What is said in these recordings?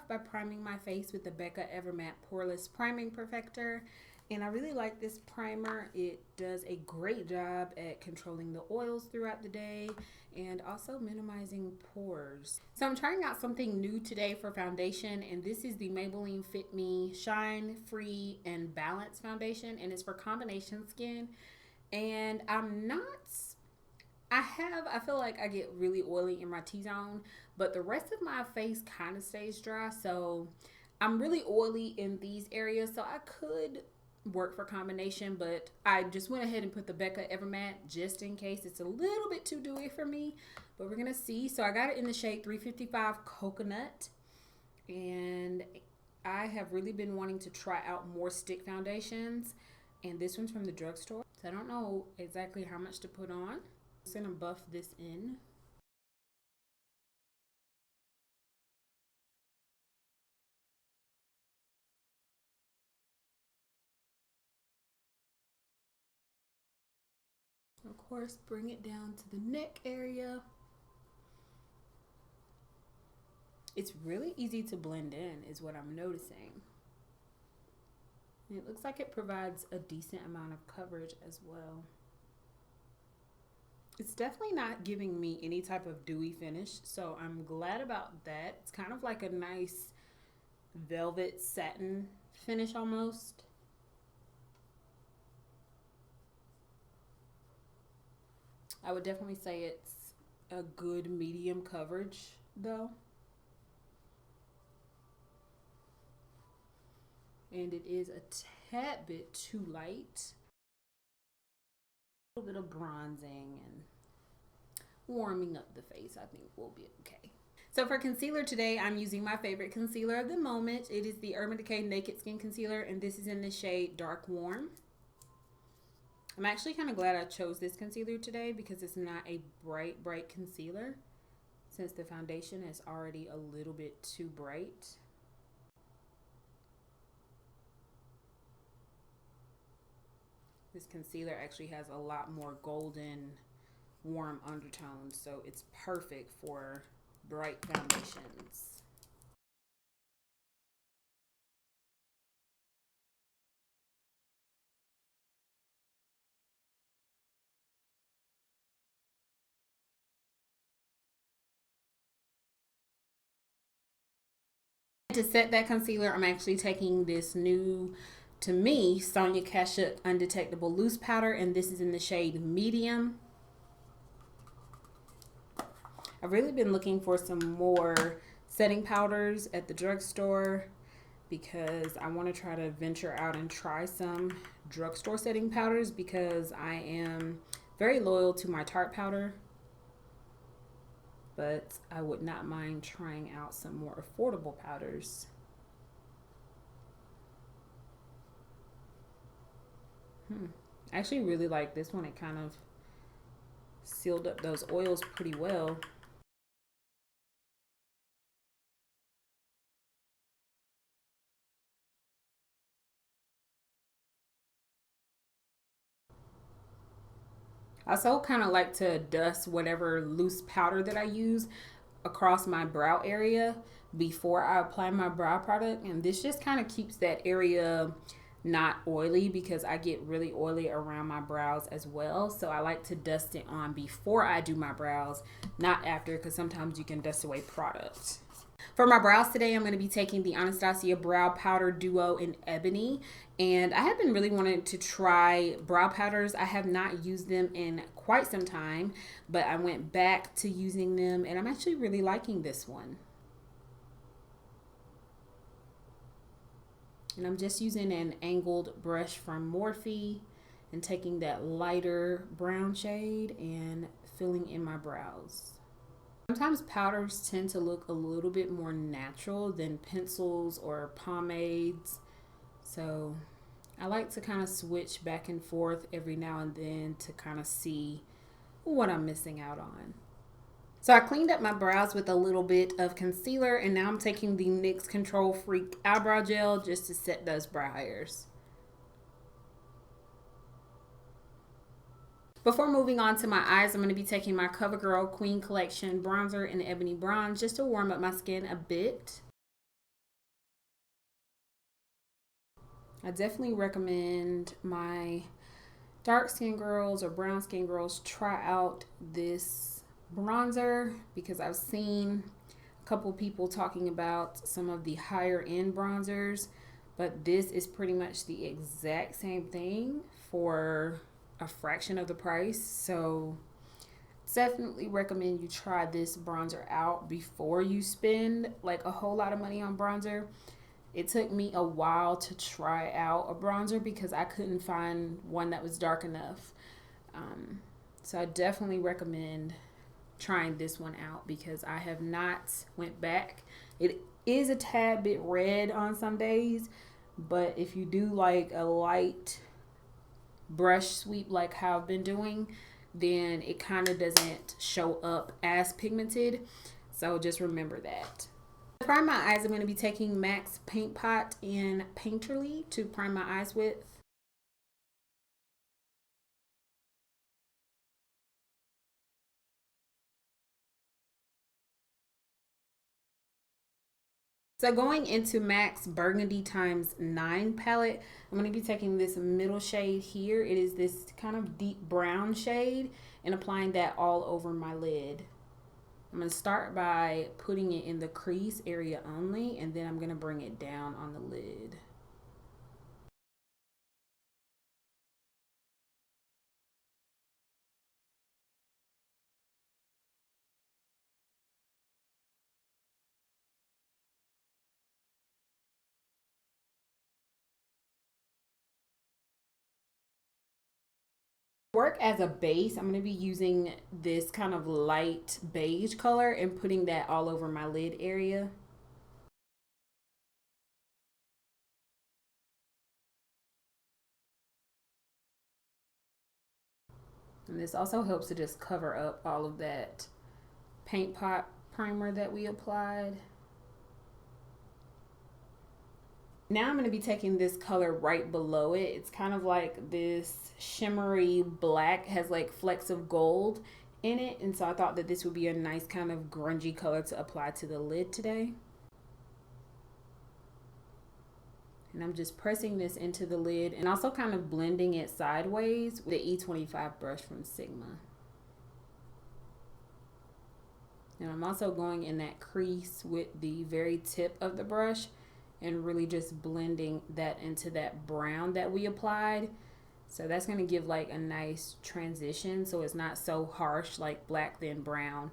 off by priming my face with the Becca Evermatte Poreless Priming Perfector. And I really like this primer. It does a great job at controlling the oils throughout the day and also minimizing pores. So I'm trying out something new today for foundation, and this is the Maybelline Fit Me Shine Free and Balance Foundation, and it's for combination skin. And I feel like I get really oily in my T-zone, but the rest of my face kind of stays dry. So I'm really oily in these areas, so I could work for combination, but I just went ahead and put the Becca Evermatte just in case it's a little bit too dewy for me, but we're gonna see. So I got it in the shade 355 Coconut, and I have really been wanting to try out more stick foundations, and this one's from the drugstore, so I don't know exactly how much to put on. I'm just gonna buff this in. Of course, bring it down to the neck area. It's really easy to blend in is what I'm noticing. And it looks like it provides a decent amount of coverage as well. It's definitely not giving me any type of dewy finish, so I'm glad about that. It's kind of like a nice velvet satin finish almost. I would definitely say it's a good medium coverage though. And it is a tad bit too light. A little bit of bronzing and warming up the face, I think will be okay. So for concealer today, I'm using my favorite concealer of the moment. It is the Urban Decay Naked Skin Concealer, and this is in the shade Dark Warm. I'm actually kind of glad I chose this concealer today because it's not a bright concealer, since the foundation is already a little bit too bright. This concealer actually has a lot more golden warm undertones, so it's perfect for bright foundations. To set that concealer, I'm actually taking this new, to me, Sonia Kashuk Undetectable Loose Powder, and this is in the shade Medium. I've really been looking for some more setting powders at the drugstore because I want to try to venture out and try some drugstore setting powders because I am very loyal to my Tarte powder. But I would not mind trying out some more affordable powders. I actually really like this one. It kind of sealed up those oils pretty well. I also kind of like to dust whatever loose powder that I use across my brow area before I apply my brow product, and this just kind of keeps that area not oily because I get really oily around my brows as well. So I like to dust it on before I do my brows, not after, because sometimes you can dust away product. For my brows today, I'm going to be taking the Anastasia Brow Powder Duo in Ebony. And I have been really wanting to try brow powders. I have not used them in quite some time, but I went back to using them, and I'm actually really liking this one. And I'm just using an angled brush from Morphe and taking that lighter brown shade and filling in my brows. Sometimes powders tend to look a little bit more natural than pencils or pomades. So I like to kind of switch back and forth every now and then to kind of see what I'm missing out on. So I cleaned up my brows with a little bit of concealer, and now I'm taking the NYX Control Freak Eyebrow Gel just to set those brow hairs. Before moving on to my eyes, I'm going to be taking my CoverGirl Queen Collection Bronzer in Ebony Bronze just to warm up my skin a bit. I definitely recommend my dark skin girls or brown skin girls try out this bronzer because I've seen a couple people talking about some of the higher end bronzers, but this is pretty much the exact same thing for a fraction of the price. So definitely recommend you try this bronzer out before you spend like a whole lot of money on bronzer. It took me a while to try out a bronzer because I couldn't find one that was dark enough. So I definitely recommend trying this one out because I have not went back. It is a tad bit red on some days, but if you do like a light brush sweep like how I've been doing, then it kind of doesn't show up as pigmented. So just remember that. To prime my eyes, I'm going to be taking MAC's Paint Pot in Painterly to prime my eyes with. So going into MAC's Burgundy times 9 palette, I'm going to be taking this middle shade here. It is this kind of deep brown shade and applying that all over my lid. I'm going to start by putting it in the crease area only, and then I'm going to bring it down on the lid. Work as a base, I'm going to be using this kind of light beige color and putting that all over my lid area. And this also helps to just cover up all of that paint pot primer that we applied. Now I'm going to be taking this color right below it. It's kind of like this shimmery black, has like flecks of gold in it. And so I thought that this would be a nice kind of grungy color to apply to the lid today. And I'm just pressing this into the lid and also kind of blending it sideways with the E25 brush from Sigma. And I'm also going in that crease with the very tip of the brush and really just blending that into that brown that we applied. So that's going to give like a nice transition so it's not so harsh like black then brown.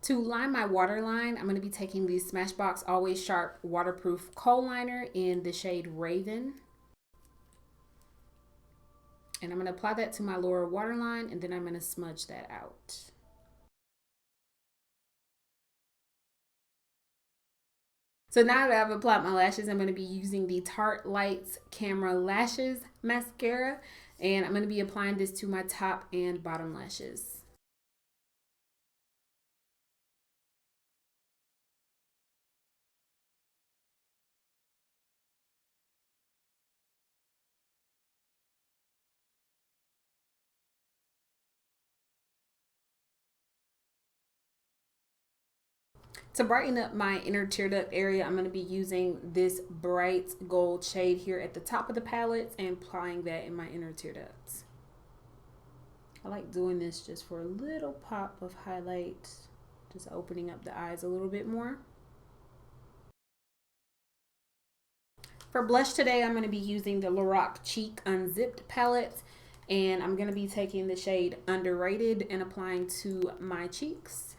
To line my waterline, I'm going to be taking the Smashbox Always Sharp Waterproof Kohl Liner in the shade Raven. And I'm going to apply that to my lower waterline, and then I'm going to smudge that out. So now that I've applied my lashes, I'm going to be using the Tarte Lights Camera Lashes Mascara. And I'm going to be applying this to my top and bottom lashes. To brighten up my inner tear duct area, I'm going to be using this bright gold shade here at the top of the palette and applying that in my inner tear ducts. I like doing this just for a little pop of highlight, just opening up the eyes a little bit more. For blush today, I'm going to be using the Lorac Cheek Unzipped palette, and I'm going to be taking the shade Underrated and applying to my cheeks.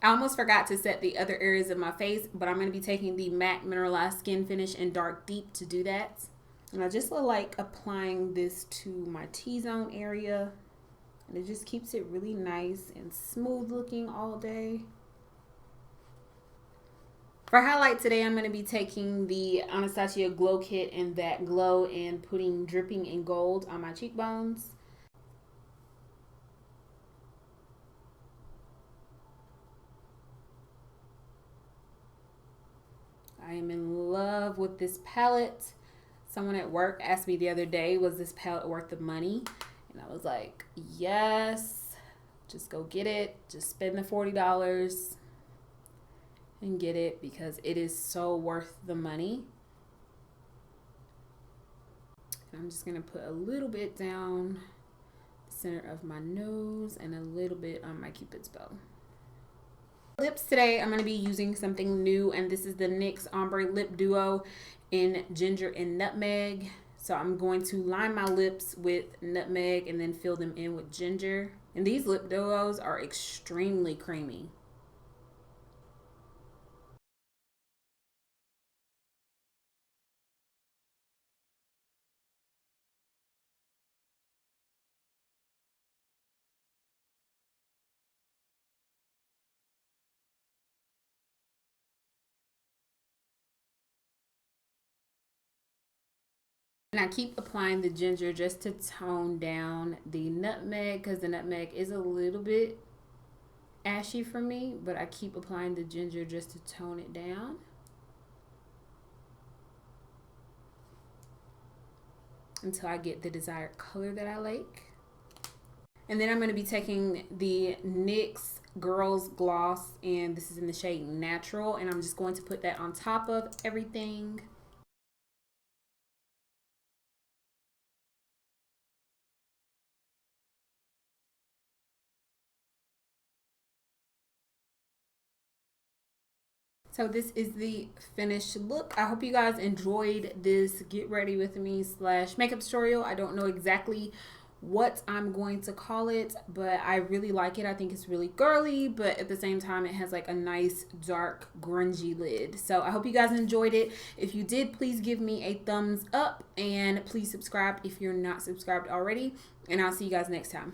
I almost forgot to set the other areas of my face, but I'm going to be taking the MAC Mineralized Skin Finish in Dark Deep to do that. And I just like applying this to my T-zone area. And it just keeps it really nice and smooth looking all day. For highlight today, I'm going to be taking the Anastasia Glow Kit in That Glow and putting Dripping in Gold on my cheekbones. I am in love with this palette. Someone at work asked me the other day, was this palette worth the money? And I was like, yes, just go get it. Just spend the $40 and get it because it is so worth the money. And I'm just gonna put a little bit down the center of my nose and a little bit on my Cupid's bow. Lips today, I'm going to be using something new, and this is the NYX Ombre Lip Duo in Ginger and Nutmeg. So I'm going to line my lips with nutmeg and then fill them in with ginger. And these lip duos are extremely creamy. And I keep applying the ginger just to tone down the nutmeg because the nutmeg is a little bit ashy for me, but I keep applying the ginger just to tone it down. Until I get the desired color that I like. And then I'm going to be taking the NYX Girls Gloss, and this is in the shade Natural, and I'm just going to put that on top of everything. So this is the finished look. I hope you guys enjoyed this get ready with me / makeup tutorial. I don't know exactly what I'm going to call it, but I really like it. I think it's really girly, but at the same time it has like a nice dark grungy lid. So I hope you guys enjoyed it. If you did, please give me a thumbs up and please subscribe if you're not subscribed already, and I'll see you guys next time.